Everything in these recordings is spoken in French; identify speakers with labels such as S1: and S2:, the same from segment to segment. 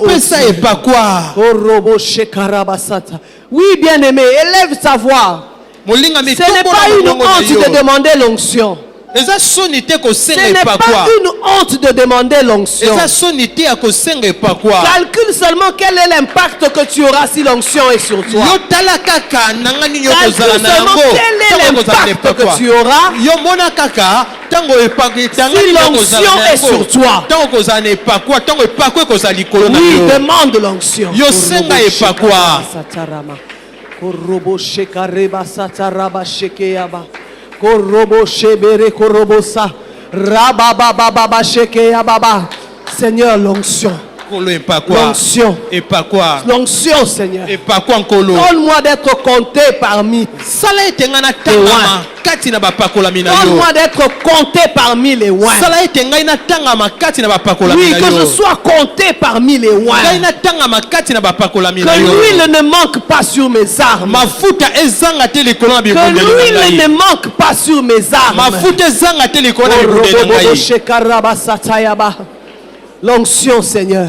S1: Ça est pas quoi?
S2: Oui, bien-aimé, élève sa voix. Ce n'est pas une honte de demander l'onction. Ce n'est pas une honte de demander l'onction. Calcule seulement quel est l'impact que tu auras si l'onction est sur toi. Calcule seulement quel est l'impact que tu auras si l'onction est sur toi. Oui, demande l'onction. Seigneur, l'onction. L'onction. L'onction, Seigneur. Donne-moi d'être compté parmi Donne-moi d'être compté parmi les oins. Oui, que je sois compté parmi les oins. Que l'huile ne manque pas sur mes armes. Que l'huile ne manque pas sur mes armes. L'onction, Seigneur.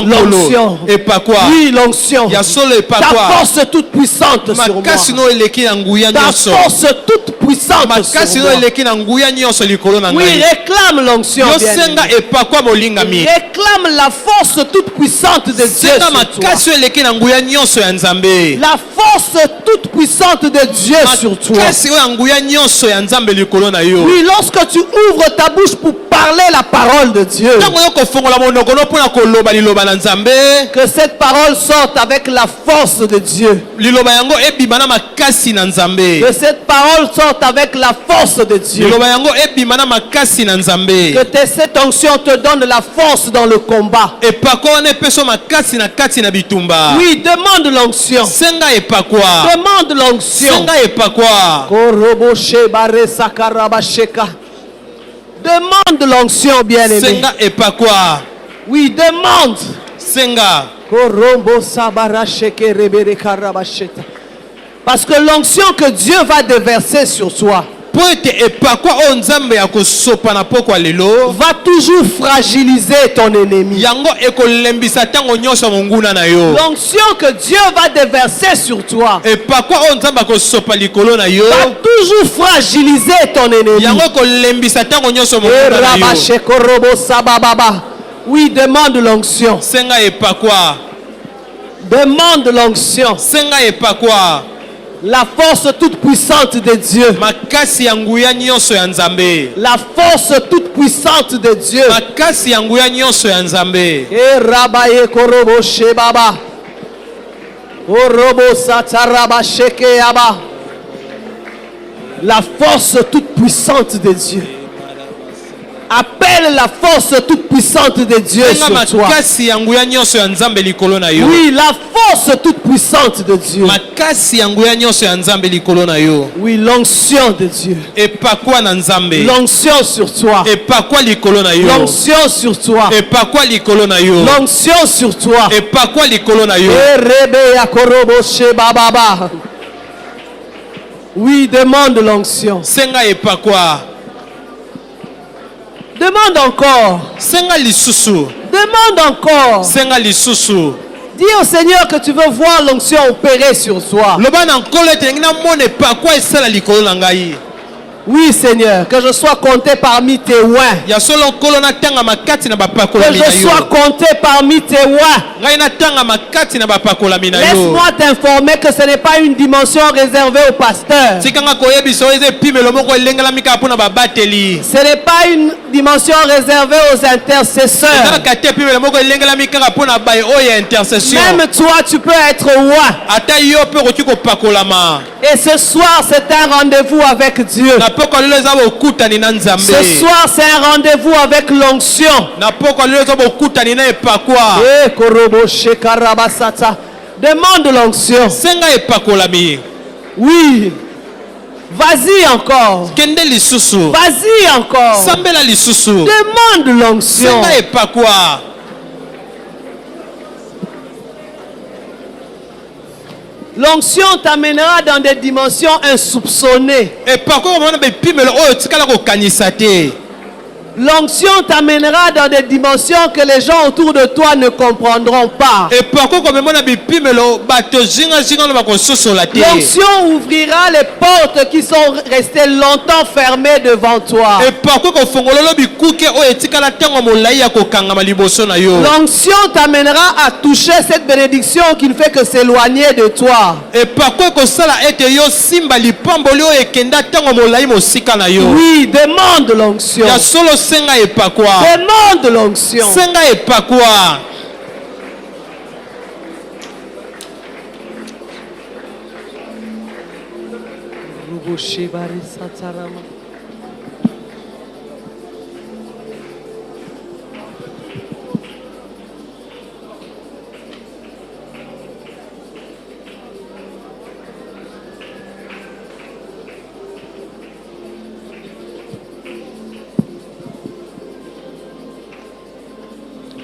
S2: L'onction. Oui, l'onction. Ta force toute puissante sur moi. Ta force toute puissante sur moi. Oui, réclame l'onction. Réclame la force toute puissante de Dieu sur toi. La force toute puissante de Dieu sur toi. Oui, lorsque tu ouvres ta bouche pour parler la parole de Dieu, que cette parole sorte avec la force de Dieu. Que cette parole sorte avec la force de Dieu. Que cette onction te donne la force dans le combat. Oui, demande l'onction. Demande l'onction. Demande l'onction, bien-aimé. Oui, demande. Parce que l'onction que Dieu va déverser sur toi va toujours fragiliser ton ennemi. L'onction que Dieu va déverser sur toi va toujours fragiliser ton ennemi. Oui, demande l'onction. Demande l'onction. La force toute puissante de Dieu. La force toute puissante de Dieu. La force toute puissante de Dieu. Appelle la force toute puissante de Dieu sur toi. Oui, la force toute puissante de Dieu. Oui, l'onction de Dieu. L'onction sur toi. L'onction sur toi. L'onction sur toi. Oui, demande l'onction. Demande encore. Demande encore. Dis au Seigneur que tu veux voir l'onction opérer sur toi. Oui, Seigneur, que je sois compté parmi tes oins. Que je sois compté parmi tes oins. Laisse-moi t'informer que ce n'est pas une dimension réservée aux pasteurs. Ce n'est pas une dimension réservée aux intercesseurs. Même toi, tu peux être oint. Et ce soir, c'est un rendez-vous avec Dieu. Ce soir, c'est un rendez-vous avec l'onction. Demande l'onction. Oui. Vas-y encore. Vas-y encore. Demande l'onction. L'onction t'amènera dans des dimensions insoupçonnées.
S1: L'onction t'amènera dans des dimensions que les gens autour de toi ne comprendront pas. L'onction ouvrira les portes qui sont restées longtemps fermées devant toi. L'onction t'amènera à toucher cette bénédiction qui ne fait que s'éloigner de toi. Oui, demande l'onction. Demande l'onction.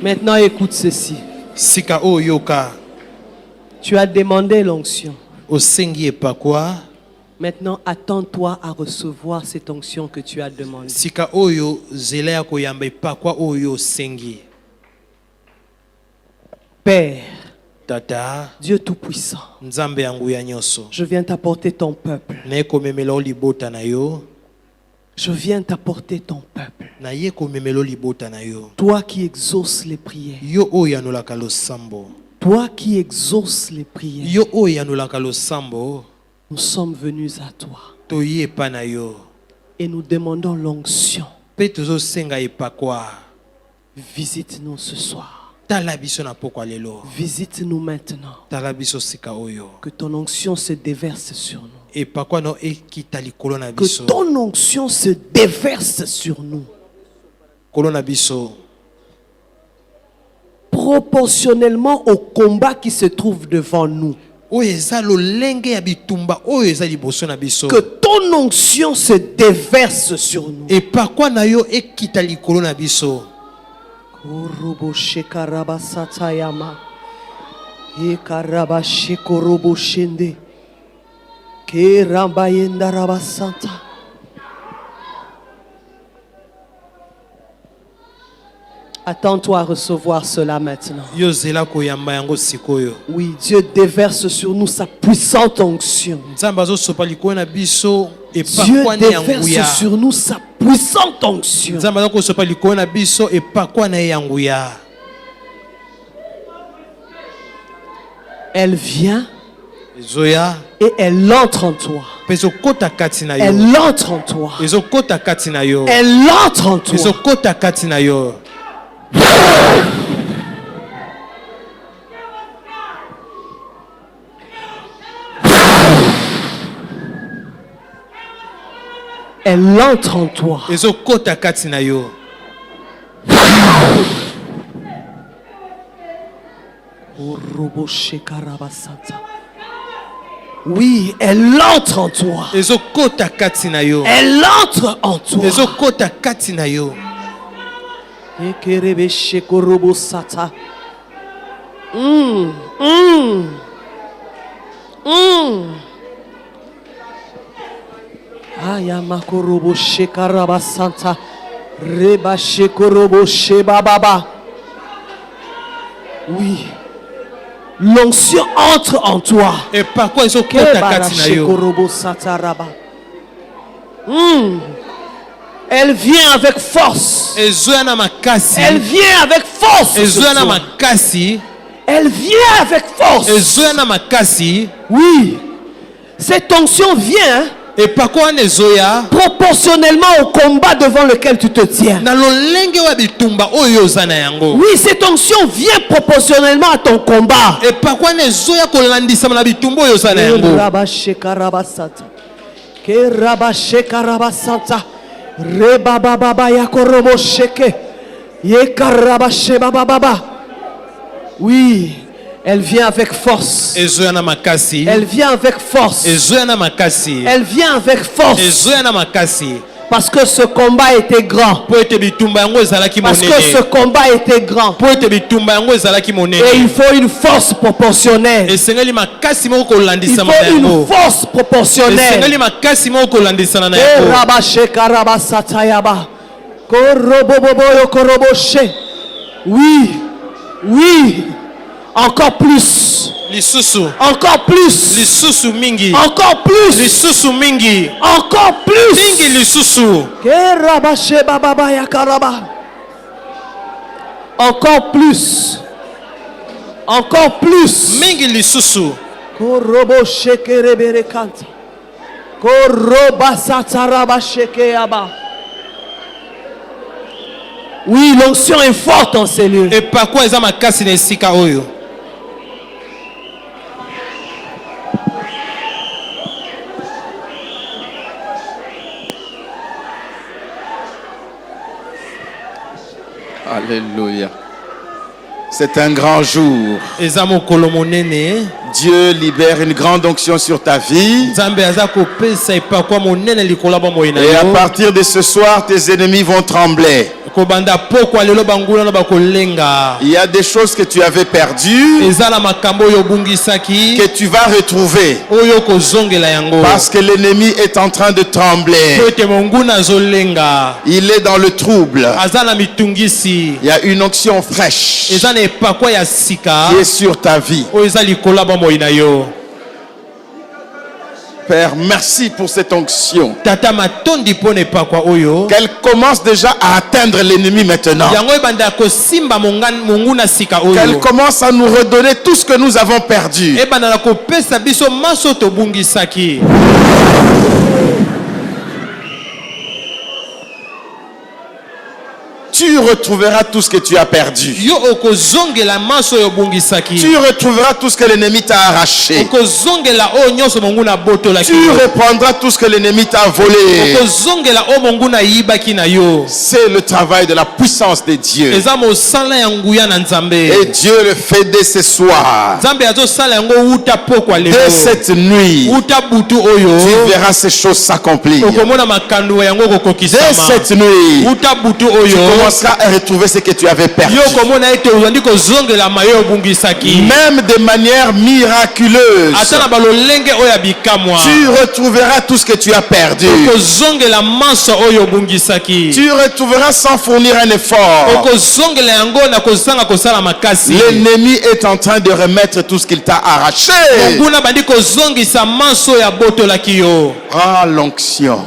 S1: Maintenant, écoute ceci. Tu as demandé l'onction. Maintenant, attends-toi à recevoir cette onction que tu as demandée. Père, Dieu Tout-Puissant, je viens t'apporter ton peuple. Je viens t'apporter ton peuple. Toi qui exauces les prières. Toi qui exauces les prières. Nous sommes venus à toi. Et nous demandons l'onction. Visite-nous ce soir. Visite-nous maintenant. Que ton onction se déverse sur nous. Que ton onction se déverse sur nous. Proportionnellement au combat qui se trouve devant nous. Que ton onction se déverse sur nous. Attends-toi à recevoir cela maintenant. Oui, Dieu déverse sur nous sa puissante onction. Dieu déverse sur nous sa puissante onction. Elle vient et elle entre en toi. Elle entre en toi. Elle entre en toi. Elle entre en toi. Oui, elle entre en toi. Elle entre en toi. Ayamakorobo shekarabasanta reba shekorobo shebababa. Oui, l'onction entre en toi.
S2: Et par quoi ils ont
S1: Elle vient avec force. Elle vient avec force. Elle vient avec force. Oui, cette onction vient.
S2: Et par quoi
S1: proportionnellement au combat devant lequel tu te tiens. Oui, cette onction vient proportionnellement à ton combat.
S2: Et par quoi
S1: oui. Elle vient avec force. Elle vient avec force. Elle vient avec force. Parce que ce combat était grand. Parce que ce combat était grand. Et il faut une force proportionnelle. Il faut une force proportionnelle. Oui, oui, encore plus. Encore plus. Encore plus. Encore plus. Encore plus. Encore plus.
S2: Mingi lisusu.
S1: Korobo shekere berekanta. Koroba sataraba shekeaba. Oui, l'onction est forte en ces lieux.
S2: Et par quoi ils ont makasi na sika oyo?
S3: Alléluia. C'est un grand jour. Dieu libère une grande onction sur ta vie. Et à partir de ce soir, tes ennemis vont trembler. Il y a des choses que tu avais perdues, que tu vas retrouver. Parce que l'ennemi est en train de trembler. Il est dans le trouble. Il y a une onction fraîche qui est sur ta vie. Père, merci pour cette onction. Qu'elle commence déjà à atteindre l'ennemi maintenant. Qu'elle commence à nous redonner tout ce que nous avons perdu. Tu retrouveras tout ce que tu as perdu. Tu retrouveras tout ce que l'ennemi t'a arraché. Tu reprendras tout ce que l'ennemi t'a volé. C'est le travail de la puissance de Dieu. Et Dieu le fait dès ce soir. Dès cette nuit, tu verras ces choses s'accomplir. Dès cette nuit, tu commenceras à retrouver ce que tu avais perdu. Même de manière miraculeuse. Tu retrouveras tout ce que tu as perdu. Tu retrouveras sans fournir un effort. L'ennemi est en train de remettre tout ce qu'il t'a arraché. Ah, l'onction.